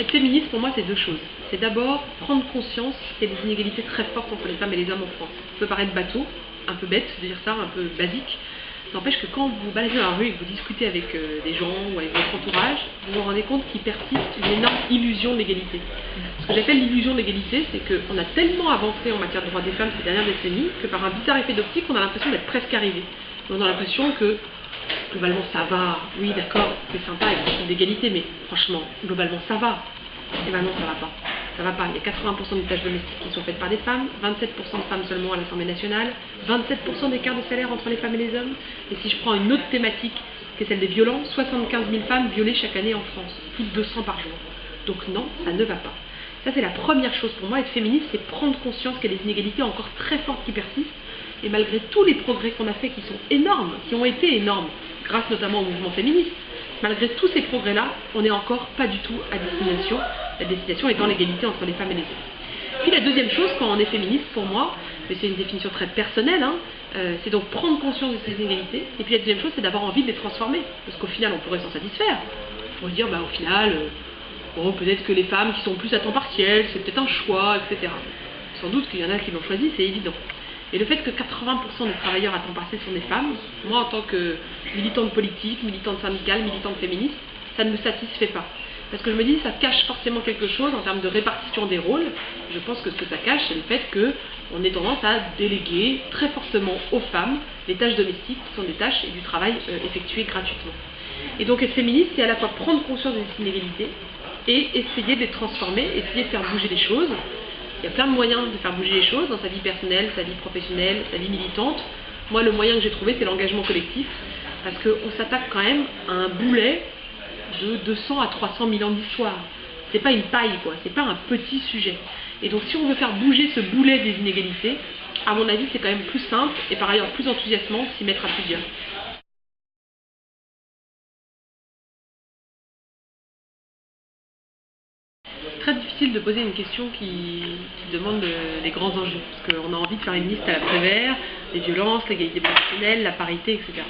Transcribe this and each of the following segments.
Être féministe, pour moi, c'est deux choses. C'est d'abord prendre conscience qu'il y a des inégalités très fortes entre les femmes et les hommes en France. Ça peut paraître bateau, un peu bête de dire ça, un peu basique. N'empêche que quand vous baladez dans la rue et que vous discutez avec des gens ou avec votre entourage, vous vous rendez compte qu'il persiste une énorme illusion de l'égalité. Ce que j'appelle l'illusion de l'égalité, c'est qu'on a tellement avancé en matière de droits des femmes ces dernières décennies que par un bizarre effet d'optique, on a l'impression d'être presque arrivé. On a l'impression que globalement ça va, oui d'accord, c'est sympa avec une d'égalité, mais franchement, globalement ça va. Et ben non, ça va pas. Ça va pas. Il y a 80% des tâches domestiques qui sont faites par des femmes, 27% de femmes seulement à l'Assemblée nationale, 27% d'écart de salaire entre les femmes et les hommes. Et si je prends une autre thématique, qui est celle des violences, 75 000 femmes violées chaque année en France, plus de 200 par jour. Donc non, ça ne va pas. Ça c'est la première chose pour moi, être féministe, c'est prendre conscience qu'il y a des inégalités encore très fortes qui persistent. Et malgré tous les progrès qu'on a faits qui sont énormes, qui ont été énormes, grâce notamment au mouvement féministe, malgré tous ces progrès-là, on n'est encore pas du tout à destination, la destination étant l'égalité entre les femmes et les hommes. Puis la deuxième chose, quand on est féministe, pour moi, mais c'est une définition très personnelle, c'est donc prendre conscience de ces inégalités, et puis la deuxième chose, c'est d'avoir envie de les transformer, parce qu'au final, on pourrait s'en satisfaire. On pourrait dire, au final, bon, peut-être que les femmes qui sont plus à temps partiel, c'est peut-être un choix, etc. Sans doute qu'il y en a qui l'ont choisi, c'est évident. Et le fait que 80% des travailleurs à temps partiel sont des femmes, moi en tant que militante politique, militante syndicale, militante féministe, ça ne me satisfait pas. Parce que je me dis, ça cache forcément quelque chose en termes de répartition des rôles. Je pense que ce que ça cache, c'est le fait qu'on ait tendance à déléguer très fortement aux femmes les tâches domestiques, qui sont des tâches et du travail effectué gratuitement. Et donc être féministe, c'est à la fois prendre conscience des inégalités et essayer de les transformer, essayer de faire bouger les choses. Il y a plein de moyens de faire bouger les choses dans sa vie personnelle, sa vie professionnelle, sa vie militante. Moi, le moyen que j'ai trouvé, c'est l'engagement collectif, parce qu'on s'attaque quand même à un boulet de 200 à 300 000 ans d'histoire. C'est pas une paille, quoi. C'est pas un petit sujet. Et donc, si on veut faire bouger ce boulet des inégalités, à mon avis, c'est quand même plus simple et par ailleurs plus enthousiasmant de s'y mettre à plusieurs. Très difficile de poser une question qui demande des grands enjeux, parce qu'on a envie de faire une liste à la Prévert, les violences, l'égalité professionnelle, la parité, etc.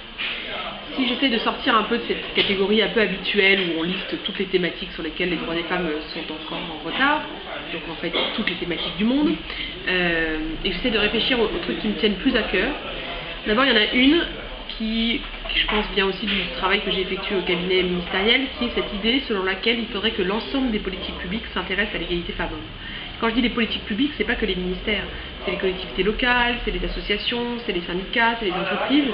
Si j'essaie de sortir un peu de cette catégorie un peu habituelle où on liste toutes les thématiques sur lesquelles les droits des femmes sont encore en retard, donc en fait toutes les thématiques du monde, et j'essaie de réfléchir aux trucs qui me tiennent plus à cœur. D'abord, il y en a une qui, je pense, vient aussi du travail que j'ai effectué au cabinet ministériel, qui est cette idée selon laquelle il faudrait que l'ensemble des politiques publiques s'intéressent à l'égalité femmes-hommes. Quand je dis les politiques publiques, c'est pas que les ministères, c'est les collectivités locales, c'est les associations, c'est les syndicats, c'est les entreprises.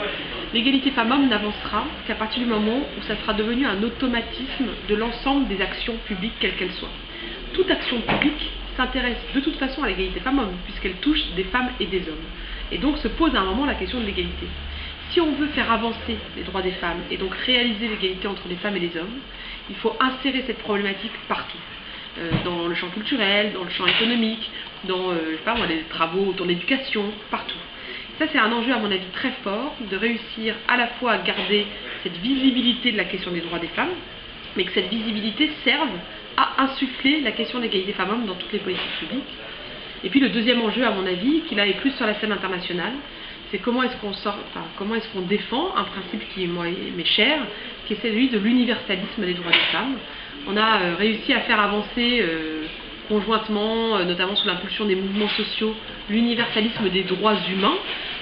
L'égalité femmes-hommes n'avancera qu'à partir du moment où ça sera devenu un automatisme de l'ensemble des actions publiques, quelles qu'elles soient. Toute action publique s'intéresse de toute façon à l'égalité femmes-hommes, puisqu'elle touche des femmes et des hommes. Et donc se pose à un moment la question de l'égalité. Si on veut faire avancer les droits des femmes et donc réaliser l'égalité entre les femmes et les hommes, il faut insérer cette problématique partout. Dans le champ culturel, dans le champ économique, dans les travaux autour de l'éducation, partout. Ça, c'est un enjeu, à mon avis, très fort, de réussir à la fois à garder cette visibilité de la question des droits des femmes, mais que cette visibilité serve à insuffler la question de l'égalité femmes-hommes dans toutes les politiques publiques. Et puis le deuxième enjeu, à mon avis, qui là est plus sur la scène internationale, c'est comment est-ce qu'on défend un principe qui m'est cher, qui est celui de l'universalisme des droits des femmes. On a réussi à faire avancer conjointement, notamment sous l'impulsion des mouvements sociaux, l'universalisme des droits humains,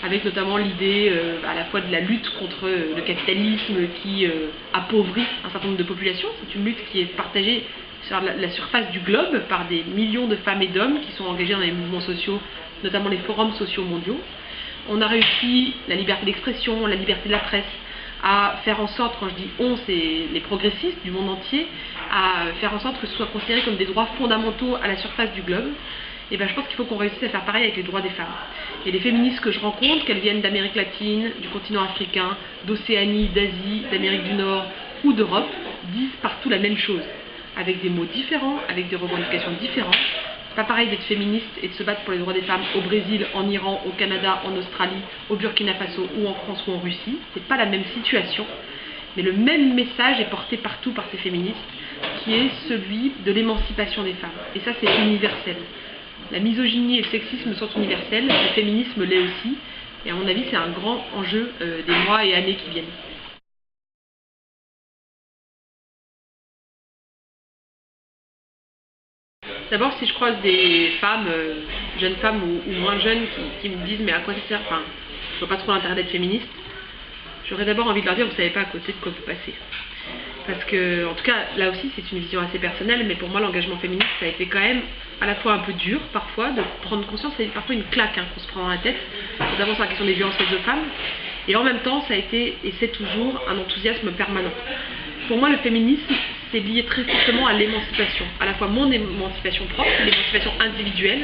avec notamment l'idée à la fois de la lutte contre le capitalisme qui appauvrit un certain nombre de populations. C'est une lutte qui est partagée sur la surface du globe par des millions de femmes et d'hommes qui sont engagés dans les mouvements sociaux, notamment les forums sociaux mondiaux. On a réussi la liberté d'expression, la liberté de la presse, à faire en sorte, quand je dis on, c'est les progressistes du monde entier, à faire en sorte que ce soit considéré comme des droits fondamentaux à la surface du globe. Et je pense qu'il faut qu'on réussisse à faire pareil avec les droits des femmes. Et les féministes que je rencontre, qu'elles viennent d'Amérique latine, du continent africain, d'Océanie, d'Asie, d'Amérique du Nord ou d'Europe, disent partout la même chose, avec des mots différents, avec des revendications différentes. C'est pas pareil d'être féministe et de se battre pour les droits des femmes au Brésil, en Iran, au Canada, en Australie, au Burkina Faso ou en France ou en Russie. C'est pas la même situation, mais le même message est porté partout par ces féministes, qui est celui de l'émancipation des femmes. Et ça, c'est universel. La misogynie et le sexisme sont universels, le féminisme l'est aussi, et à mon avis, c'est un grand enjeu des mois et années qui viennent. D'abord, si je croise des femmes, jeunes femmes ou moins jeunes, qui me disent mais à quoi ça sert, enfin, je vois pas trop l'intérêt d'être féministe, j'aurais d'abord envie de leur dire, vous savez pas à côté de quoi vous passez. Parce que, en tout cas, là aussi, c'est une vision assez personnelle, mais pour moi, l'engagement féministe, ça a été quand même à la fois un peu dur, parfois, de prendre conscience, c'est parfois une claque qu'on se prend dans la tête, notamment sur la question des violences faites aux femmes, et en même temps, ça a été, et c'est toujours, un enthousiasme permanent. Pour moi, le féminisme, c'est lié très fortement à l'émancipation, à la fois mon émancipation propre, l'émancipation individuelle,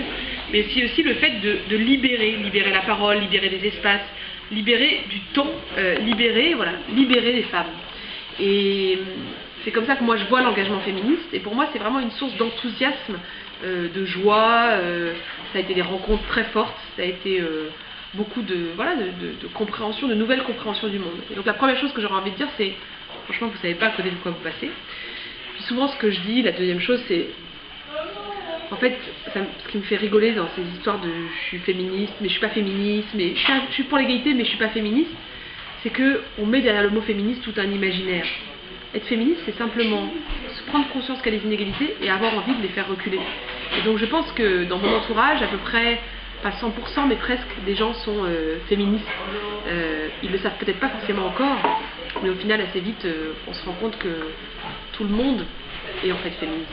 mais aussi le fait de libérer la parole, libérer des espaces, libérer du temps, libérer les femmes. Et c'est comme ça que moi je vois l'engagement féministe, et pour moi c'est vraiment une source d'enthousiasme, de joie, ça a été des rencontres très fortes, ça a été beaucoup de compréhension, de nouvelles compréhensions du monde. Et donc la première chose que j'aurais envie de dire, c'est franchement vous savez pas à côté de quoi vous passez. Puis souvent ce que je dis, la deuxième chose, c'est en fait ce qui me fait rigoler dans ces histoires de je suis féministe mais je suis pas féministe, mais je suis pour l'égalité mais je suis pas féministe, c'est qu'on met derrière le mot féministe tout un imaginaire. Être féministe, c'est simplement se prendre conscience qu'il y a des inégalités et avoir envie de les faire reculer. Et donc je pense que dans mon entourage, à peu près, pas 100%, mais presque, des gens sont féministes. Ils le savent peut-être pas forcément encore, mais au final, assez vite, on se rend compte que tout le monde est en fait féministe.